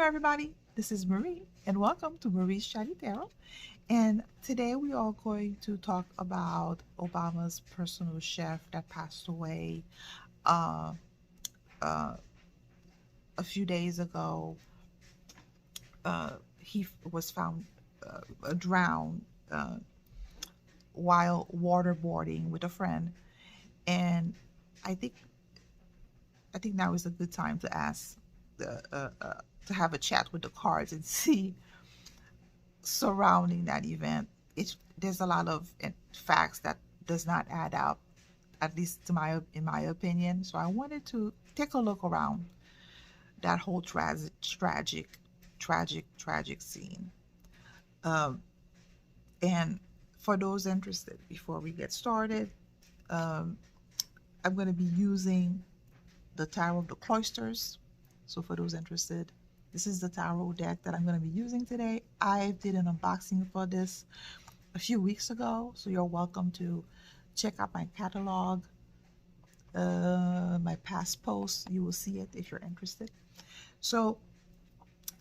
everybody, this is Marie, and welcome to Marie's Chatty Tarot. And today we are going to talk about Obama's personal chef that passed away uh, uh, a few days ago. He was found drowned while waterboarding with a friend, and I think now is a good time to ask to have a chat with the cards and see surrounding that event. There's a lot of facts that does not add up, at least in my opinion. So I wanted to take a look around that whole tragic scene. Um, and for those interested, before we get started, um, I'm going to be using the Tarot of the Cloisters. So for those interested, this is the tarot deck that I'm going to be using today. I did an unboxing for this a few weeks ago, so you're welcome to check out my catalog, my past posts. You will see it if you're interested. So,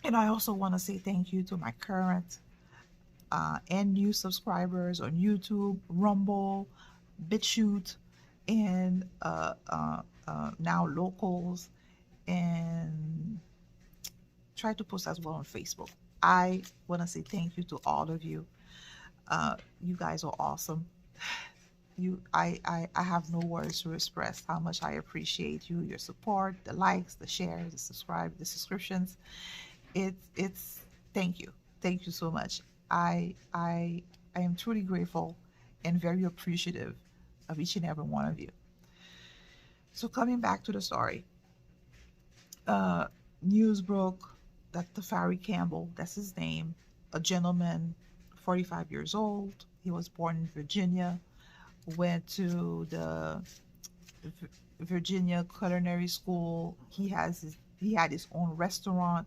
and I also want to say thank you to my current and new subscribers on YouTube, Rumble, BitChute, and now locals, and try to post as well on Facebook. I want to say thank you to all of you. You guys are awesome. I have no words to express how much I appreciate you, your support, the likes, the shares, the subscriptions. It's thank you so much. I am truly grateful and very appreciative of each and every one of you. So coming back to the story, news broke that Tafari Campbell, that's his name, a gentleman, 45 years old. He was born in Virginia, went to the Virginia Culinary School. He had his own restaurant,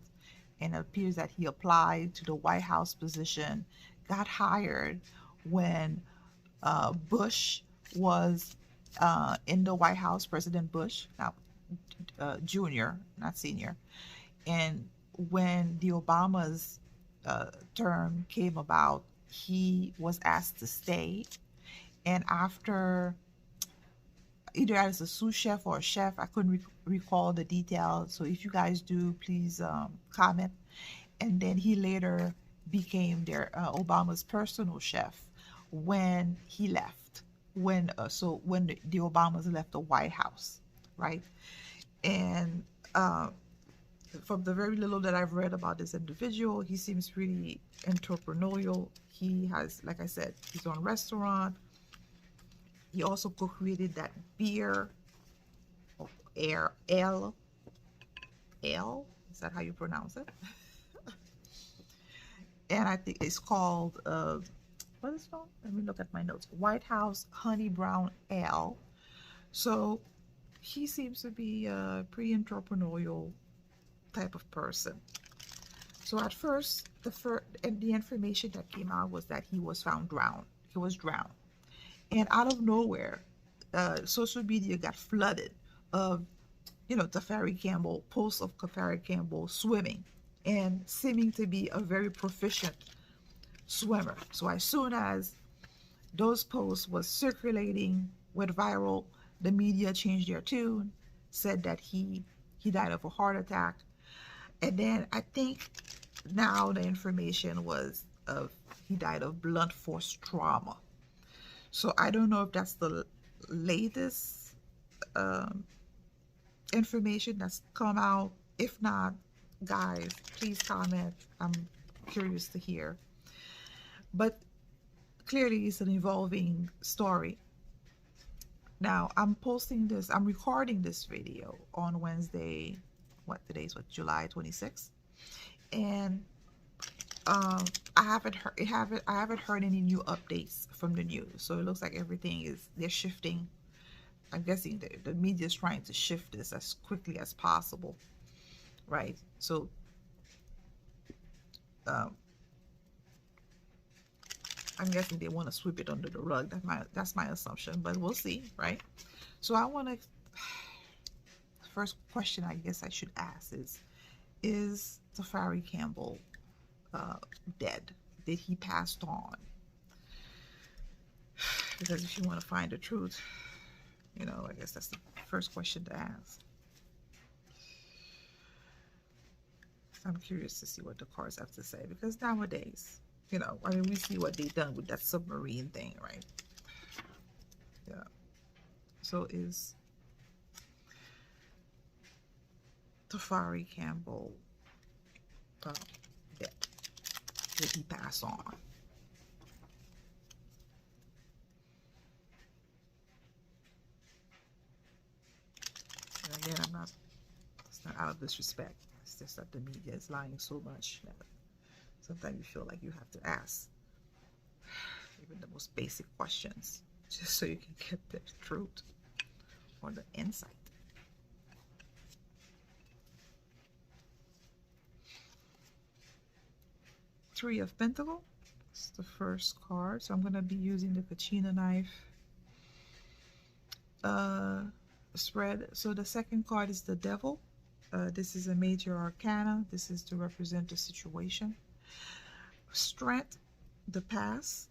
and it appears that he applied to the White House position, got hired when Bush was in the White House, President Bush, now junior, not senior. And when the Obama's term came about, he was asked to stay. And after, either as a sous chef or a chef, I couldn't recall the details. So if you guys do, please comment. And then he later became Obama's personal chef when he left. When the Obamas left the White House, right? And from the very little that I've read about this individual, he seems really entrepreneurial. He has, like I said, his own restaurant. He also co-created that beer, L. Is that how you pronounce it? And I think it's called, what is it called? Let me look at my notes. White House Honey Brown Ale. So he seems to be a pretty entrepreneurial type of person. So at first, the information that came out was that he was found drowned. He was drowned. And out of nowhere, social media got flooded of, Tafari Campbell, posts of Tafari Campbell swimming and seeming to be a very proficient swimmer. So as soon as those posts was circulating, went viral, the media changed their tune, said that he died of a heart attack. And then I think now the information was he died of blunt force trauma. So I don't know if that's the latest information that's come out. If not, guys, please comment. I'm curious to hear. But clearly it's an evolving story. Now I'm recording this video on Wednesday. Today's July 26th, and I haven't heard any new updates from the news. So it looks like they're shifting. I'm guessing the media is trying to shift this as quickly as possible, right? So I'm guessing they want to sweep it under the rug. That's my assumption, but we'll see, right? So I want to, first question I guess I should ask is Tafari Campbell uh, dead? Did he pass on? Because if you want to find the truth, you know, I guess that's the first question to ask. I'm curious to see what the cards have to say, because nowadays, you know, I mean, we see what they done with that submarine thing, right? Yeah. So is Tafari Campbell dead? Did he pass on? And again, it's not out of disrespect. It's just that the media is lying so much that sometimes you feel like you have to ask even the most basic questions just so you can get the truth or the insight. Three of Pentacles. It's the first card. So I'm going to be using the Kachina knife spread. So the second card is the Devil. This is a major arcana. This is to represent the situation. Strength, the past.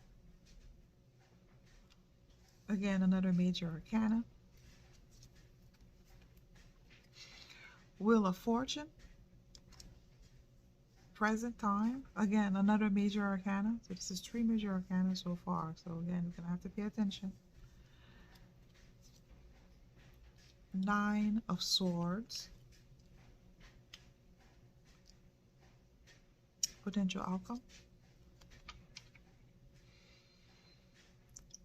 Again, another major arcana. Wheel of Fortune. Present time. Again, another major arcana. So this is three major arcana so far. So again, you're going to have to pay attention. Nine of Swords. Potential outcome.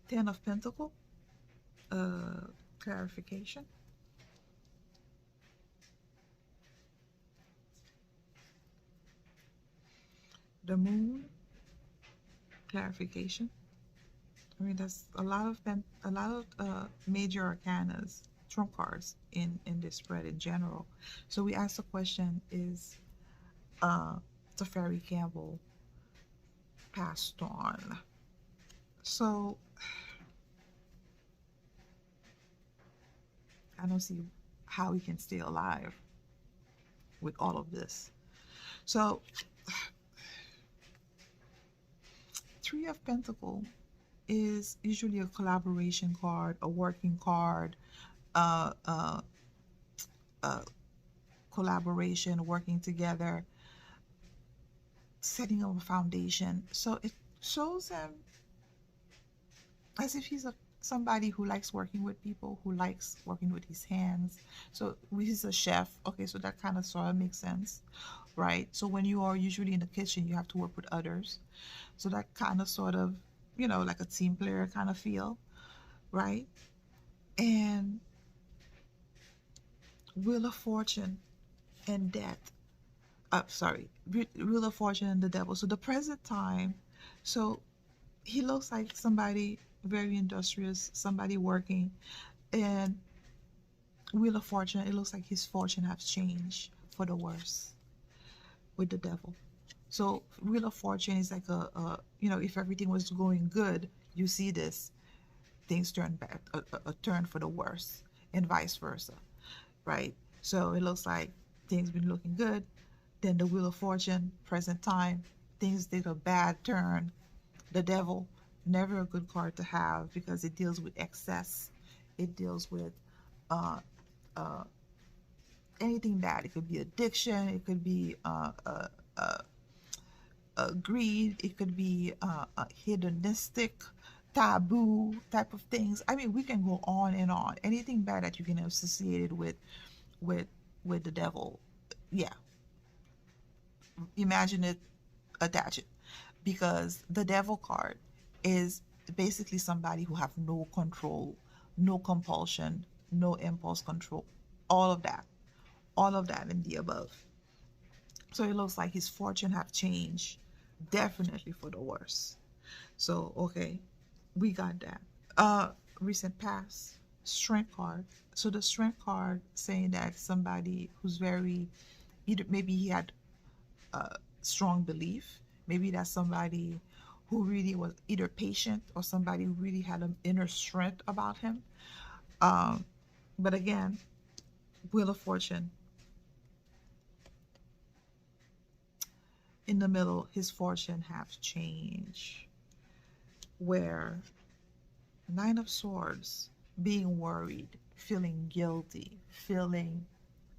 Ten of Pentacles. Clarification. The Moon. Clarification. I mean, that's a lot of major arcanas, trump cards in this spread in general. So we asked the question: is Tafari Campbell passed on? So I don't see how he can stay alive with all of this. So Three of Pentacles is usually a collaboration card, a working card, uh, uh, collaboration, working together, setting up a foundation. So it shows him as if he's somebody who likes working with people, who likes working with his hands. So he's a chef. Okay, so that kind of sort of makes sense, right? So when you are usually in the kitchen, you have to work with others. So that kind of sort of, you know, like a team player kind of feel, right? And Wheel of Fortune and Death. Sorry, Wheel of Fortune and the Devil. So the present time. So he looks like somebody very industrious, somebody working, and Wheel of Fortune. It looks like his fortune has changed for the worse with the Devil. So Wheel of Fortune is like you know, if everything was going good, you see this, things turn back, a turn for the worse, and vice versa, right? So it looks like things been looking good, then the Wheel of Fortune, present time, things take a bad turn. The Devil, never a good card to have because it deals with excess. It deals with uh, uh, anything bad. It could be addiction. It could be greed. It could be hedonistic, taboo type of things. I mean, we can go on and on. Anything bad that you can associate it with with the Devil, yeah. Imagine it, attach it, because the Devil card is basically somebody who have no control, no compulsion, no impulse control, all of that, all of that and the above. So it looks like his fortune have changed, definitely for the worse. So okay, we got that. Recent past, strength card. So the strength card saying that somebody who's very, either maybe he had strong belief, maybe that's somebody who really was either patient or somebody who really had an inner strength about him. But again, Wheel of Fortune, In the middle, his fortune have changed, where Nine of Swords, being worried, feeling guilty, feeling,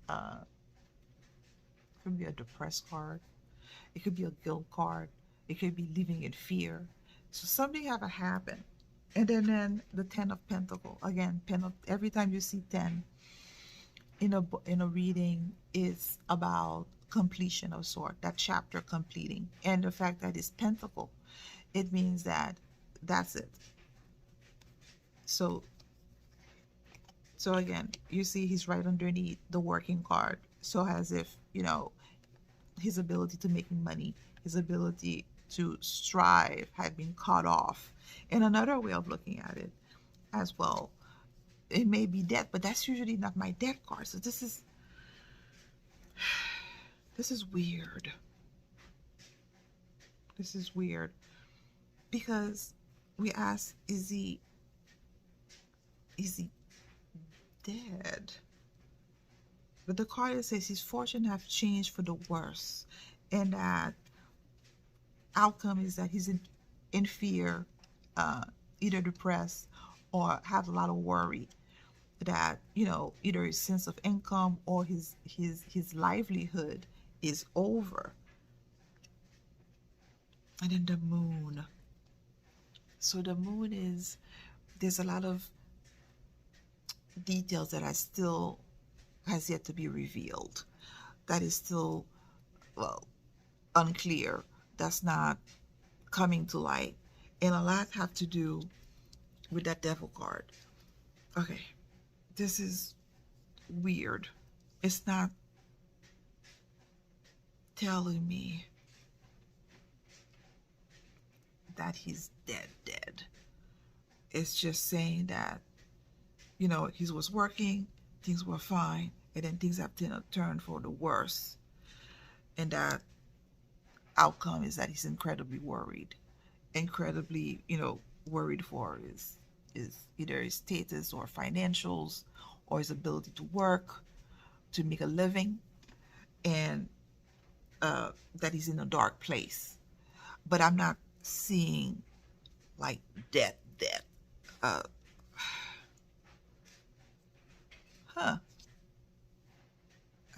it could be a depressed card, it could be a guilt card, it could be living in fear. So something have to happen. And then the Ten of Pentacle again. Every time you see 10 in a reading, is about completion of sort, that chapter completing. And the fact that it's pentacle, it means that that's it. So again, you see he's right underneath the working card. So as if, his ability to make money, his ability to strive had been cut off. And another way of looking at it as well, it may be death, but that's usually not my death card. So this is weird. This is weird because we ask, is he dead? But the card says his fortune have changed for the worse, and that outcome is that he's in fear, either depressed or have a lot of worry that either his sense of income or his livelihood is over. And then the moon. So the moon is, there's a lot of details that has yet to be revealed, that is still, well, unclear, that's not coming to light, and a lot have to do with that devil card. Okay, this is weird. It's not telling me that he's dead. It's just saying that he was working, things were fine, and then things have turned for the worse, and that outcome is that he's incredibly worried worried for his either his status or financials, or his ability to work, to make a living, and that he's in a dark place. But I'm not seeing like death. uh huh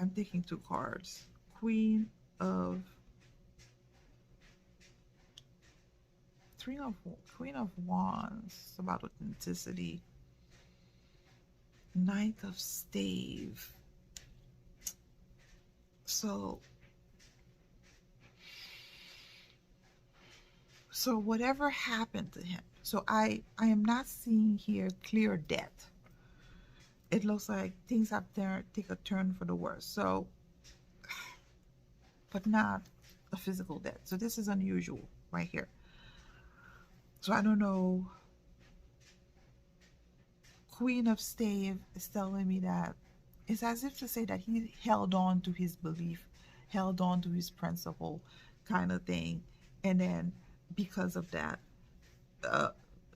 I'm taking two cards. Queen of Queen of Wands, about authenticity. Knight of Stave. So whatever happened to him. So I am not seeing here clear death. It looks like things have take a turn for the worse. So, but not a physical death. So this is unusual right here. So I don't know. Queen of Stave is telling me that it's as if to say that he held on to his belief, held on to his principle, kind of thing. And then because of that,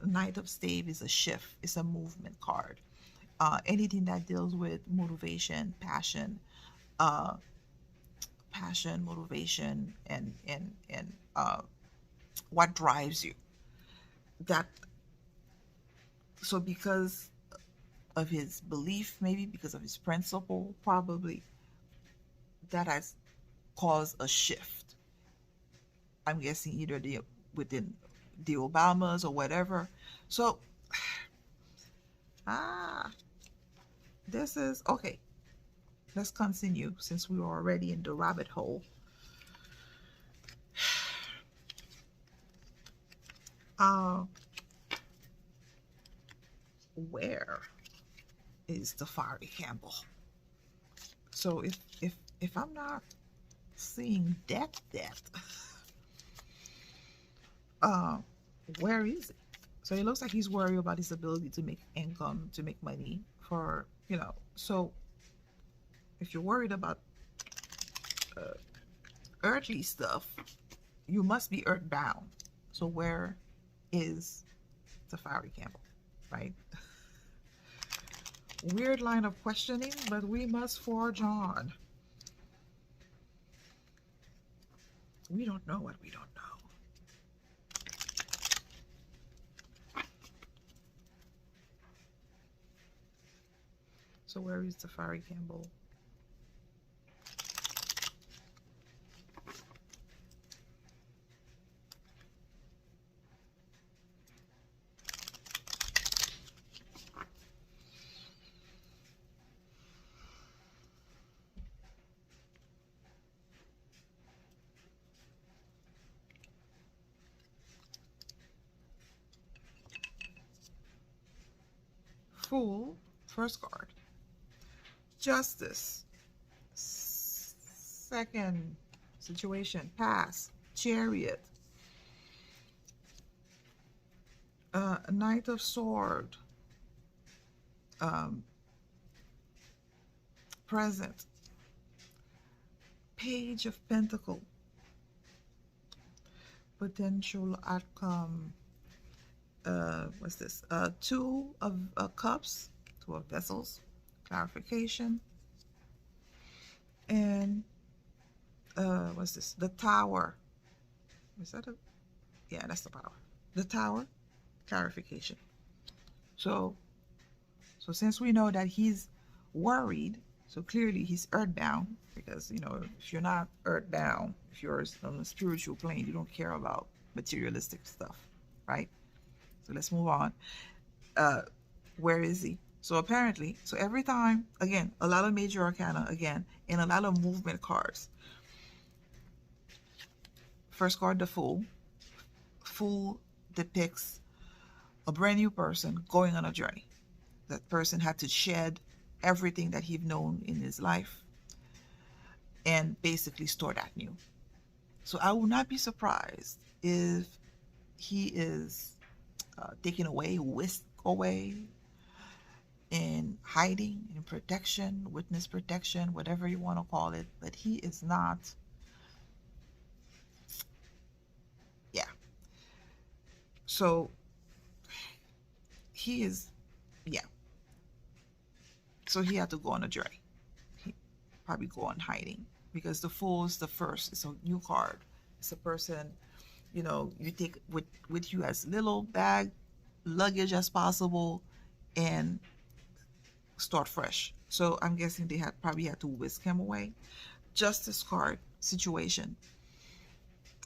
Knight of Stave is a shift, it's a movement card. Anything that deals with motivation, passion, motivation, and what drives you. That so because of his belief, maybe because of his principle, probably that has caused a shift. I'm guessing either within the Obamas or whatever. So this is okay. Let's continue since we were already in the rabbit hole. Where is Tafari Campbell? So if I'm not seeing death, where is it? So it looks like he's worried about his ability to make income, to make money for, so if you're worried about earthly stuff, you must be earthbound. So where is Tafari Campbell, right? Weird line of questioning, but we must forge on. We don't know what we don't know. So where is Tafari Campbell? Fool, first card. Justice, second situation, pass. Chariot, Knight of Sword, present. Page of Pentacle, potential outcome. What's this? Two of Cups, Two of Vessels, clarification. And what's this? The Tower. Is that a? Yeah, that's the power. The Tower, clarification. So since we know that he's worried, so clearly he's earthbound, because if you're not earthbound, if you're on a spiritual plane, you don't care about materialistic stuff, right? So let's move on. Where is he? So apparently, so every time, again, a lot of major arcana, again, and a lot of movement cards. First card, the Fool. Fool depicts a brand new person going on a journey. That person had to shed everything that he'd known in his life and basically start that new. So I will not be surprised if he is taken away, whisked away, in hiding, in protection, witness protection, whatever you want to call it. But he is not, yeah. So he is, yeah. So he had to go on a journey. He probably go on hiding, because the Fool is the first. It's a new card. It's a person, you take with you as little bag luggage as possible and start fresh. So I'm guessing they probably had to whisk him away. Justice card, situation.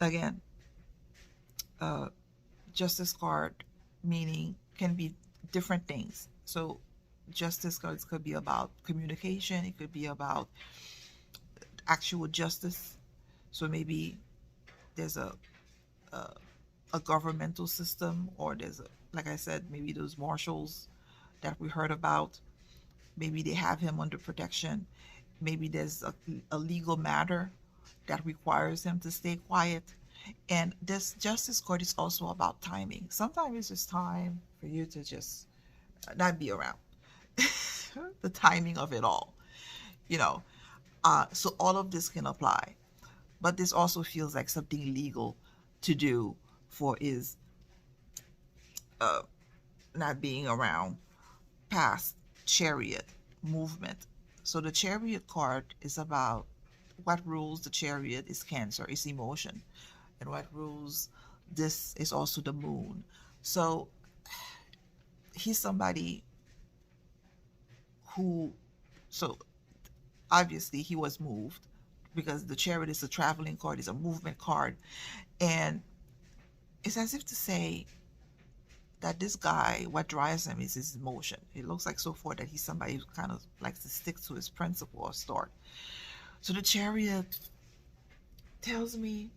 Again, justice card meaning can be different things. So justice cards could be about communication. It could be about actual justice. So maybe there's a governmental system, or there's like I said, maybe those marshals that we heard about. Maybe they have him under protection. Maybe there's a legal matter that requires him to stay quiet. And this justice card is also about timing. Sometimes it's just time for you to just not be around. The timing of it all, so all of this can apply. But this also feels like something legal to do for his not being around. Past, Chariot, movement. So the Chariot card is about what rules the Chariot is Cancer, is emotion. And what rules this is also the Moon. So he's somebody who, so obviously he was moved, because the Chariot is a traveling card, is a movement card. And it's as if to say that this guy, what drives him is his emotion. It looks like so far that he's somebody who kind of likes to stick to his principle or start. So the Chariot tells me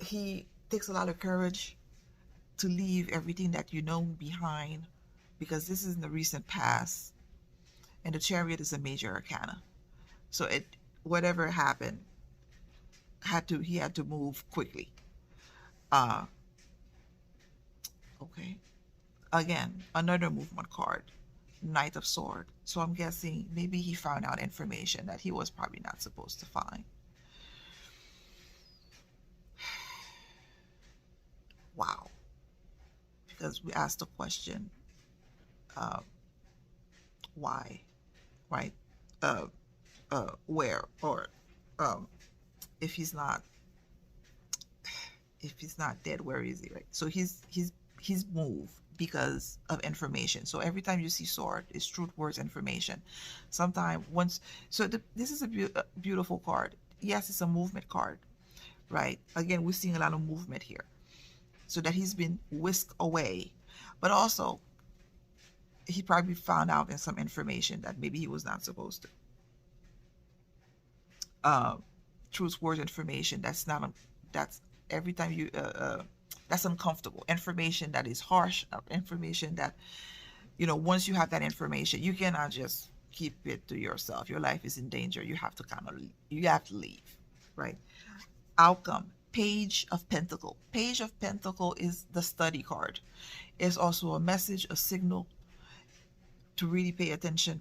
he takes a lot of courage to leave everything that you know behind, because this is in the recent past, and the Chariot is a major arcana. So whatever happened, he had to move quickly. Okay. Again, another movement card, Knight of Sword. So I'm guessing maybe he found out information that he was probably not supposed to find. Wow. Because we asked the question, why, right? Where, or if he's not If he's not dead, where is he? Right. So he's moved because of information. So every time you see sword, it's truth, words, information. Sometimes once, so this is a beautiful card. Yes, it's a movement card, right? Again, we're seeing a lot of movement here. So that he's been whisked away, but also he probably found out in some information that maybe he was not supposed to. Truth, words, information. That's not. That's every time you. That's uncomfortable information. That is harsh information. That once you have that information, you cannot just keep it to yourself. Your life is in danger. You have to you have to leave, right? Outcome. Page of Pentacle. Page of Pentacle is the study card. It's also a message, a signal to really pay attention,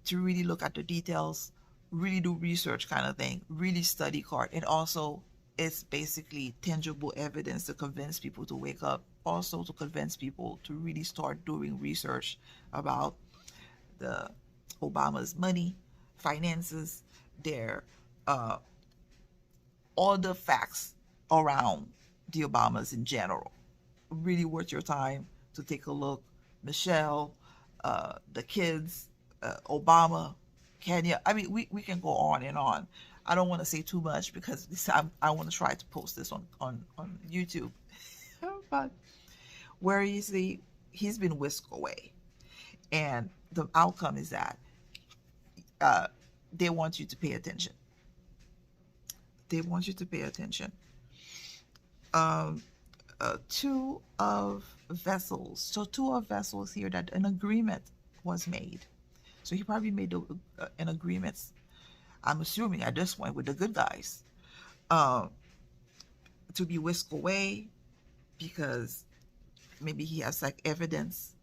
to really look at the details, really do research kind of thing, really study card. And also it's basically tangible evidence to convince people to wake up, also to convince people to really start doing research about the Obama's money, finances, their all the facts around the Obamas in general. Really worth your time to take a look. Michelle, the kids, Obama, Kenya. I mean, we can go on and on. I don't want to say too much because I want to try to post this on YouTube. But where he's been whisked away. And the outcome is that they want you to pay attention. They want you to pay attention. Two of vessels. So two of vessels here that an agreement was made. So he probably made an agreement, I'm assuming at this point, with the good guys to be whisked away because maybe he has like evidence,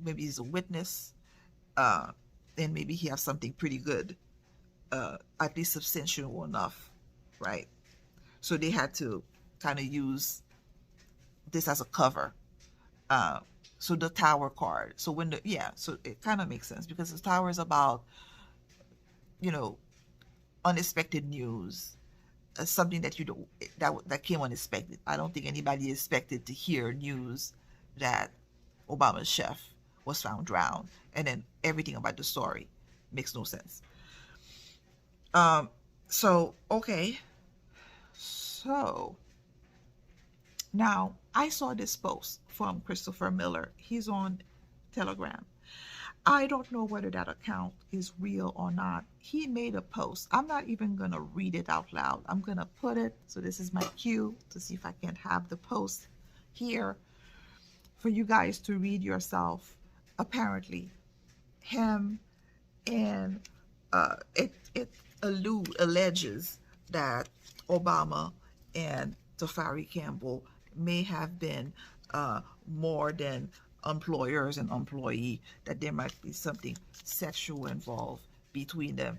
maybe he's a witness, and maybe he has something pretty good, at least substantial enough, right? So they had to kind of use this as a cover. So the Tower card. So so it kind of makes sense because the Tower is about, unexpected news, something that that came unexpected. I don't think anybody expected to hear news that Obama's chef was found drowned, and then everything about the story makes no sense. So okay, so now I saw this post from Christopher Miller. He's on Telegram. I don't know whether that account is real or not. He made a post. I'm not even going to read it out loud. I'm going to put it. So this is my cue to see if I can have the post here for you guys to read yourself. Apparently, him and it alleges that Obama and Tafari Campbell may have been more than employers and employee, that there might be something sexual involved between them.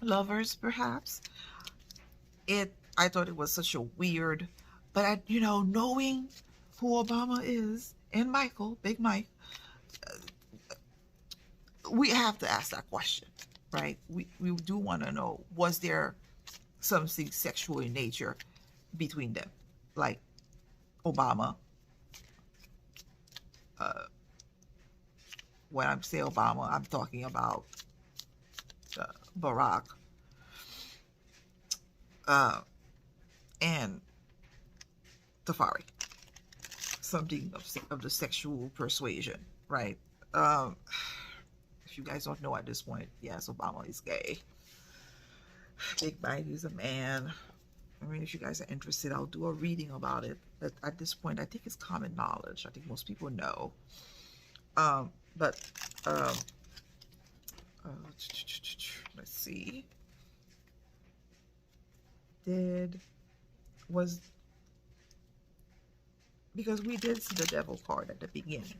Lovers, perhaps. I thought it was such a weird, but knowing who Obama is and Michael, Big Mike, we have to ask that question, right? We do want to know, was there something sexual in nature between them? Like Obama, when I say Obama, I'm talking about Barack, and Tafari. Something of the sexual persuasion, right? If you guys don't know at this point, yes, Obama is gay. Big Mike is a man. I mean, if you guys are interested, I'll do a reading about it. But at this point, I think it's common knowledge. I think most people know. But let's see. Because we did see the devil card at the beginning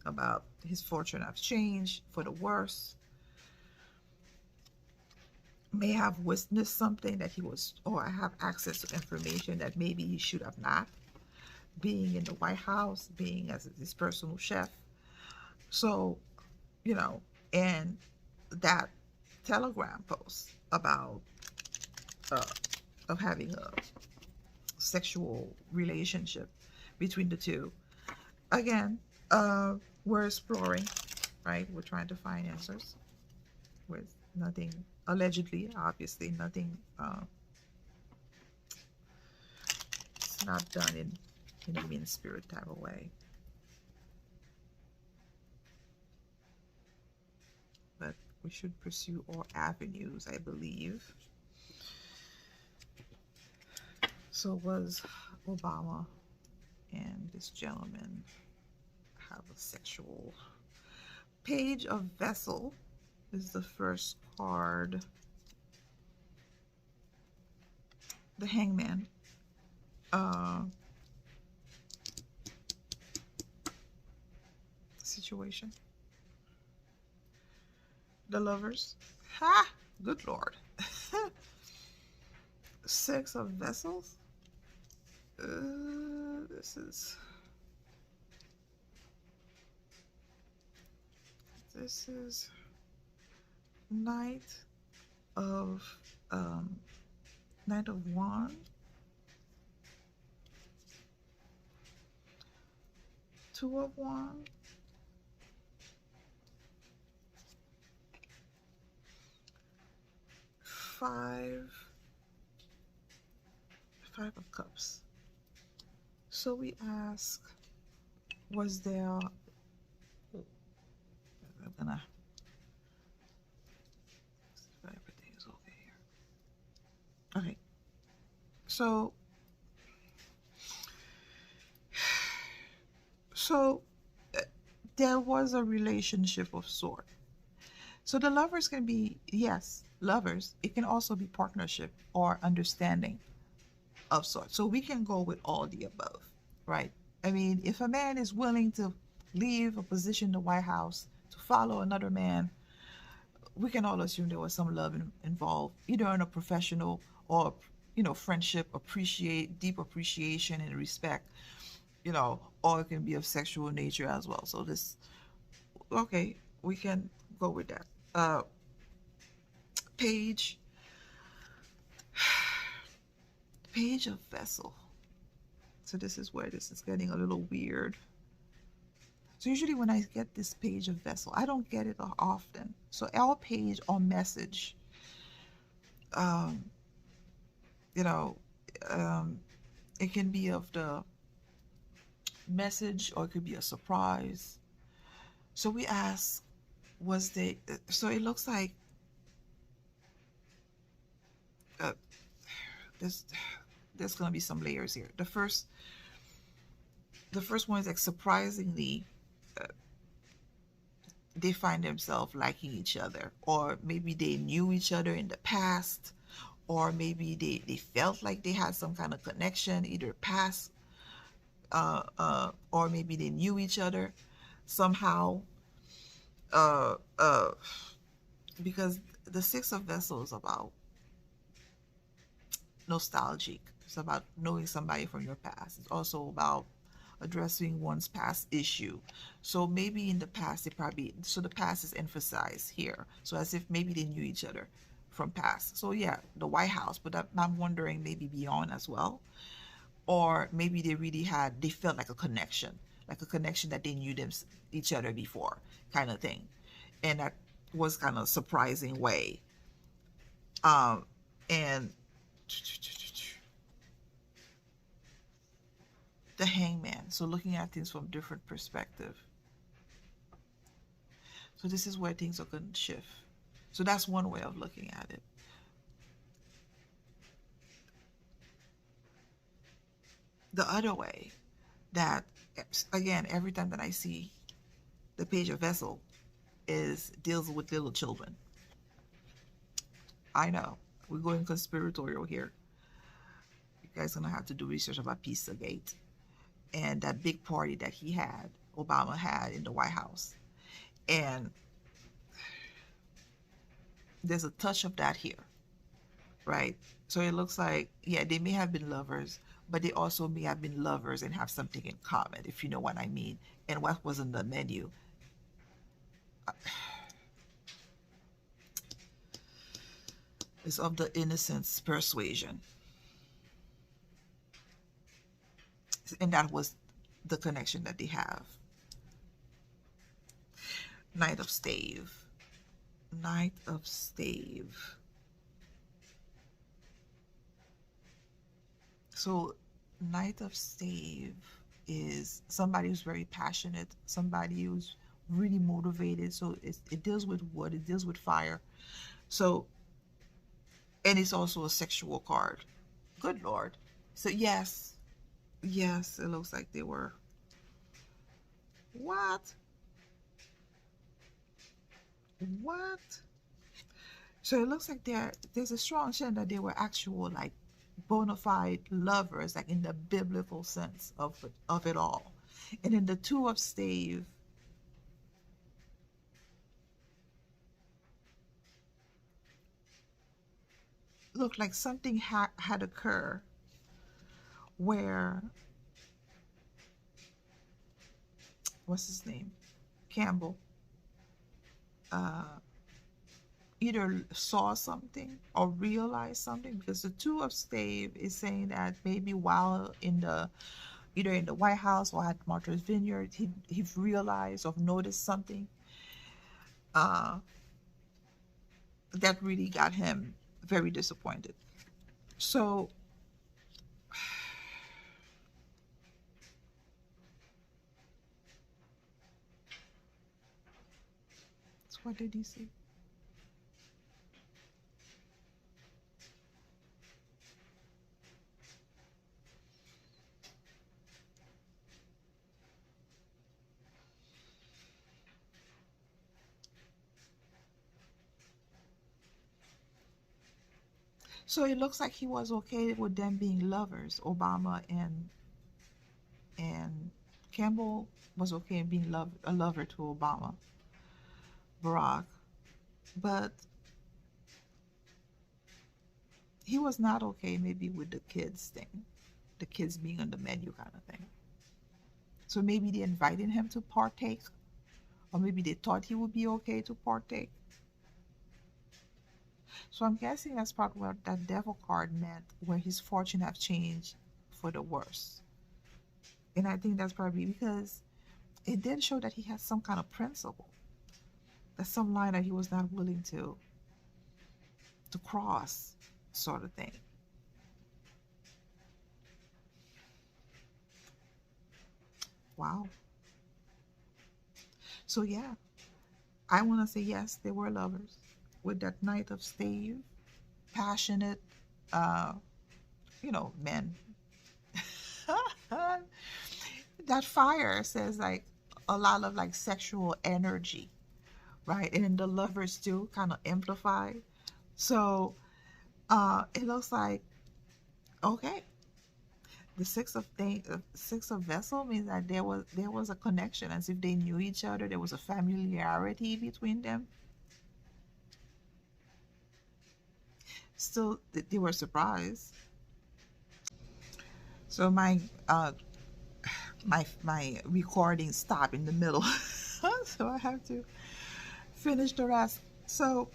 about his fortune have changed for the worse. May have witnessed something that he was, or I have access to information that maybe he should have not. Being in the White House, being as his personal chef. So, and that Telegram post about of having a sexual relationship between the two. Again, we're exploring, right? We're trying to find answers with nothing, allegedly, obviously, nothing, it's not done in a mean spirit type of way. But we should pursue all avenues, I believe. So was Obama and this gentleman have a sexual? Page of Vessel is the first card. The Hangman. Situation. The Lovers. Ha! Good Lord. Six of Vessels. This is Knight of Wands. Two of Wands. Five of Cups. So we ask, was there, I'm gonna see if everything is okay here. Okay, so there was a relationship of sort. So the Lovers can be, yes, lovers. It can also be partnership or understanding of sorts. So we can go with all the above, right? I mean, if a man is willing to leave a position in the White House to follow another man, we can all assume there was some love involved, either in a professional or, friendship, deep appreciation and respect, or it can be of sexual nature as well. So this, okay, we can go with that. Page of Vessel. So this is where this is getting a little weird. So usually when I get this Page of Vessel, I don't get it often. So our page or message, it can be of the message or it could be a surprise. So we ask, so it looks like there's going to be some layers here. The first one is like, surprisingly, they find themselves liking each other, or maybe they knew each other in the past, or maybe they felt like they had some kind of connection, either past, or maybe they knew each other somehow, because the Six of Vessels is about nostalgic. It's about knowing somebody from your past. It's also about addressing one's past issue. So maybe in the past, the past is emphasized here. So as if maybe they knew each other from past. So yeah, the White House, but I'm wondering maybe beyond as well. Or maybe they felt like a connection that they knew each other before, kind of thing. And that was kind of a surprising way. And the Hangman. So looking at things from different perspective. So this is where things are going to shift. So that's one way of looking at it. The other way, that, again, every time that I see the Page of Vessel, deals with little children. I know, we're going conspiratorial here. You guys are going to have to do research about Pizzagate and that big party that Obama had in the White House. And there's a touch of that here, right? So it looks like, yeah, they may have been lovers, but they also may have been lovers and have something in common, if you know what I mean. And what was in the menu? Is of the Innocence Persuasion. And that was the connection that they have. Knight of Stave. Knight of Stave. So Knight of Stave is somebody who's very passionate, somebody who's really motivated. So it deals with wood, it deals with fire. So, and it's also a sexual card. Good Lord. So yes, yes, it looks like they were. What? What? So it looks like there's a strong chance that they were actual like bona fide lovers, like in the biblical sense of it all. And then the Two of Stave, looked like something had occurred where, what's his name, Campbell, either saw something or realized something, because the Two of Stave is saying that maybe while in the either in the White House or at Martha's Vineyard, he realized or noticed something that really got him very disappointed. So what did he say? So it looks like he was okay with them being lovers. Obama and Campbell was okay being a lover to Obama, Barack, but he was not okay maybe with the kids thing, the kids being on the menu kind of thing. So maybe they invited him to partake, or maybe they thought he would be okay to partake. So I'm guessing that's probably what that devil card meant, where his fortune have changed for the worse. And I think that's probably because it did show that he has some kind of principle. That's some line that he was not willing to cross, sort of thing. Wow. So yeah, I want to say yes, they were lovers with that Knight of Stave, passionate, uh, men. That fire says like a lot of like sexual energy, right? And then the lovers too kind of amplify. So it looks like, okay, the six of vessel means that there was a connection, as if they knew each other. There was a familiarity between them. Still, they were surprised. So my recording stopped in the middle, so I have to finish the rest. So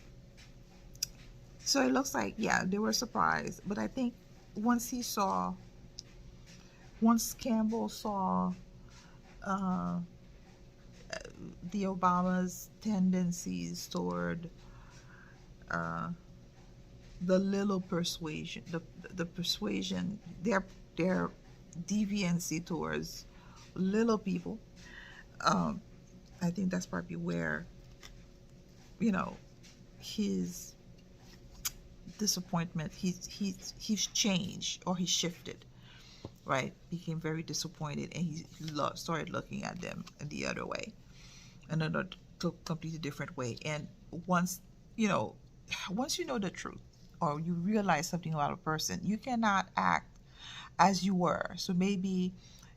it looks like, yeah, they were surprised, but I think once Campbell saw uh, the Obama's tendencies toward uh, the little persuasion, the persuasion, their deviancy towards little people. Um, I think that's probably where, his disappointment, he's changed, or he shifted, right? Became very disappointed, and he started looking at them in the other way, another completely different way. And once you know once you know the truth, or you realize something about a person, you cannot act as you were. So maybe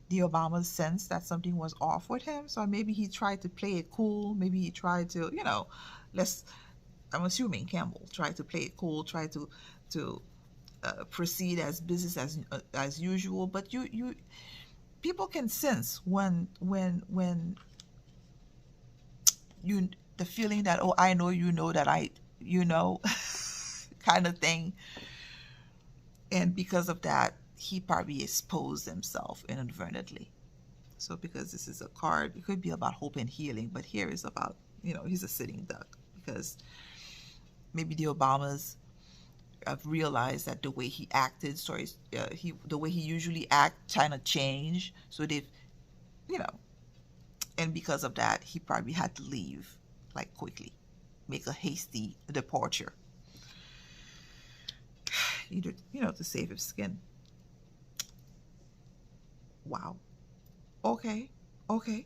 the Obama sensed that something was off with him, so maybe he tried to play it cool. Maybe he tried to, let's I'm assuming Campbell tried to play it cool, tried to proceed as business as usual. But you people can sense when you the feeling that, oh, I know you know that kind of thing. And because of that, he probably exposed himself inadvertently. So because this is a card, it could be about hope and healing, but here is about, he's a sitting duck, because maybe the Obamas have realized that the way he acted, the way he usually act, kind of changed. So they've, you know, and because of that, he probably had to leave, like, quickly, make a hasty departure, either, to save his skin. Wow. Okay. Okay.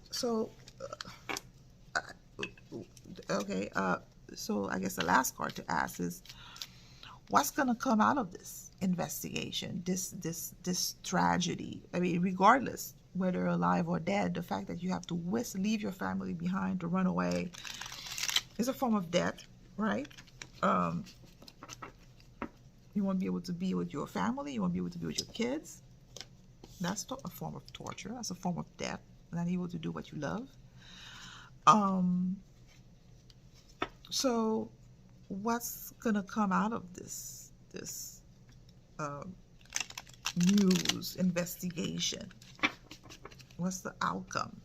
So, okay. So I guess the last card to ask is, what's gonna come out of this investigation, this tragedy? I mean, regardless whether alive or dead, the fact that you have to leave your family behind to run away is a form of death, right? You won't be able to be with your family. You won't be able to be with your kids. That's a form of torture. That's a form of death. Not able to do what you love. So what's gonna come out of this news investigation? What's the outcome?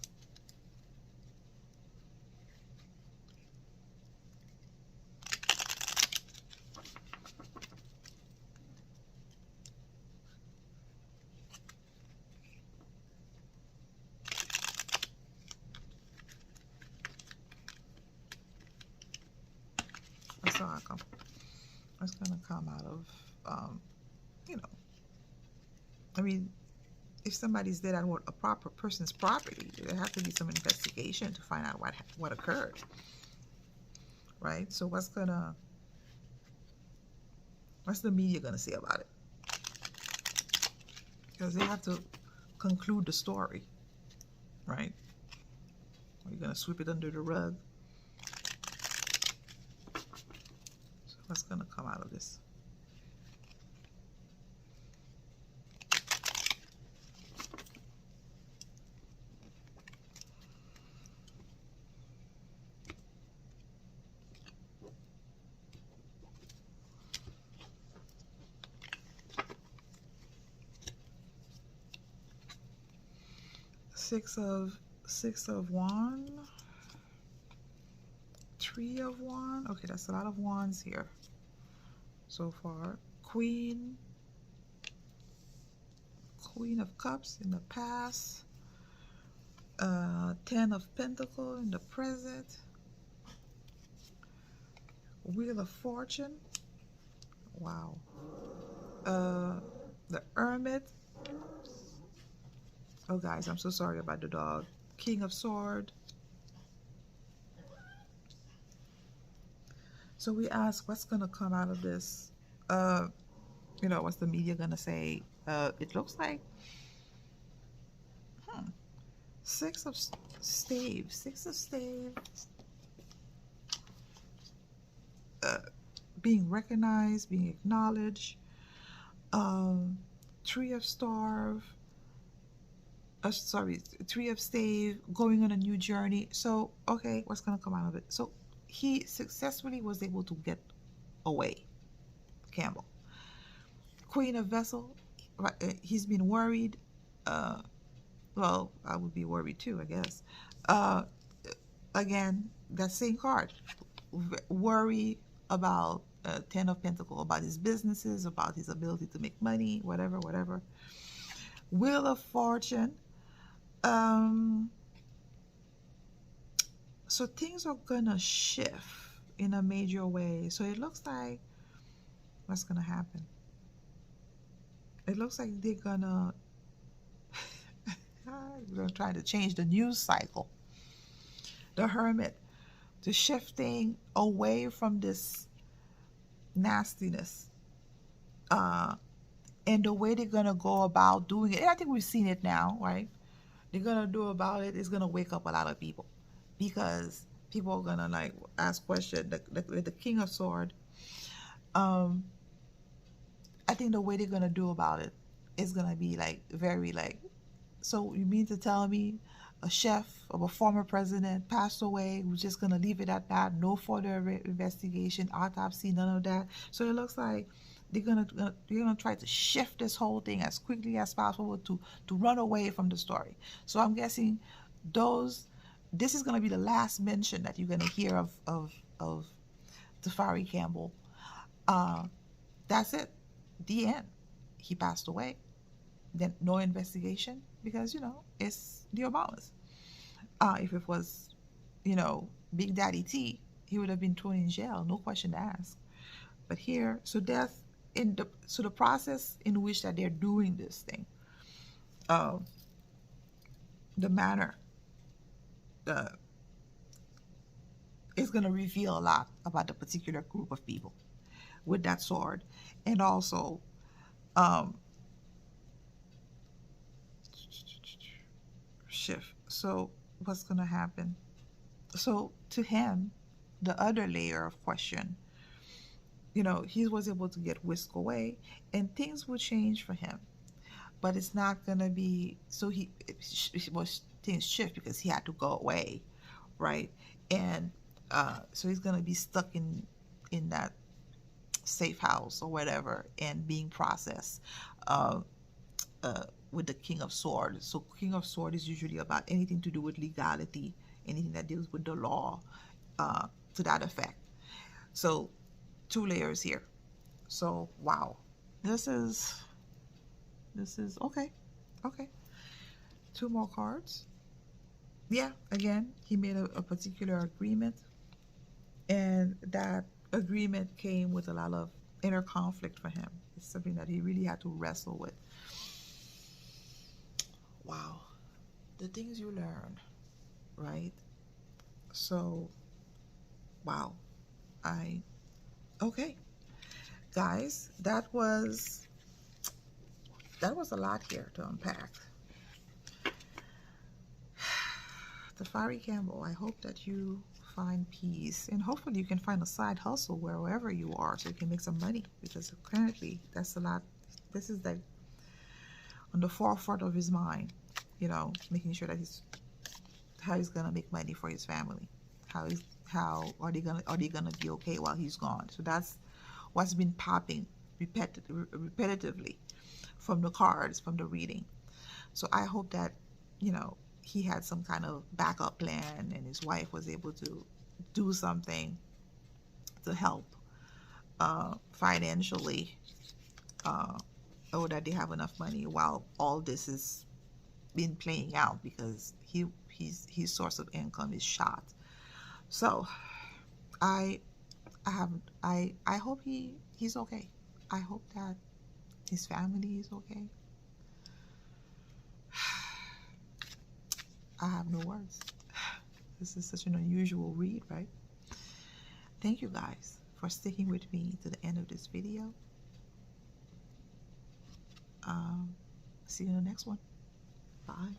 What's the outcome? What's gonna come out of I mean, if somebody's dead on a proper person's property, there has to be some investigation to find out what occurred, right? So what's the media gonna say about it? Because they have to conclude the story, right? Are you gonna sweep it under the rug? So what's gonna come out of this? Six of Wands, Three of Wands. Okay, that's a lot of wands here so far. Queen of Cups in the past. 10 of Pentacles in the present. Wheel of Fortune. Wow. The Hermit. Oh, guys, I'm so sorry about the dog. King of Swords. So we ask, what's going to come out of this? What's the media going to say? It looks like Six of Staves. Being recognized, being acknowledged. Three of Stave, going on a new journey. So, okay, what's going to come out of it? So he successfully was able to get away, Campbell. Queen of Vessel, he's been worried. Well, I would be worried too, I guess. Again, that same card. Worry about 10 of Pentacles, about his businesses, about his ability to make money, whatever. Wheel of Fortune. So things are gonna shift in a major way. So it looks like, what's gonna happen? It looks like they're gonna try to change the news cycle. The Hermit, the shifting away from this nastiness, and the way they're gonna go about doing it. And I think we've seen it now, right? They're gonna do about it is gonna wake up a lot of people, because people are gonna like ask questions. The King of Swords, I think the way they're gonna do about it is gonna be like very like, so you mean to tell me a chef of a former president passed away, we're just gonna leave it at that, no further investigation, autopsy, none of that? So it looks like they're gonna try to shift this whole thing as quickly as possible to run away from the story. So I'm guessing those this is gonna be the last mention that you're gonna hear of Tafari Campbell. Uh, that's it. The end. He passed away. Then no investigation because it's the Obamas. If it was, Big Daddy T, he would have been thrown in jail, no question asked. But here, so death the process in which that they're doing this thing, uh, the manner, the is going to reveal a lot about the particular group of people with that sword, and also, um, shift. So what's going to happen? So to him, the other layer of question, he was able to get whisked away, and things will change for him. But it's not gonna be so was things shift because he had to go away, right? And so he's gonna be stuck in that safe house or whatever and being processed uh, with the King of Swords. So King of Swords is usually about anything to do with legality, anything that deals with the law, to that effect. So 2 layers here. So wow, this is okay. Okay, 2 more cards. Yeah, again, he made a particular agreement, and that agreement came with a lot of inner conflict for him. It's something that he really had to wrestle with. Wow, the things you learn, right? So, wow, okay, guys, that was a lot here to unpack. Tafari Campbell, I hope that you find peace, and hopefully you can find a side hustle wherever you are so you can make some money, because currently that's a lot. This is like on the forefront of his mind, making sure that how he's gonna make money for his family, how are they gonna be okay while he's gone. So that's what's been popping repetitively from the cards, from the reading. So I hope that he had some kind of backup plan, and his wife was able to do something to help financially, or that they have enough money while all this is been playing out, because his source of income is shot. So I hope he's okay. I hope that his family is okay. I have no words. This is such an unusual read, right? Thank you guys for sticking with me to the end of this video. See you in the next one. Bye.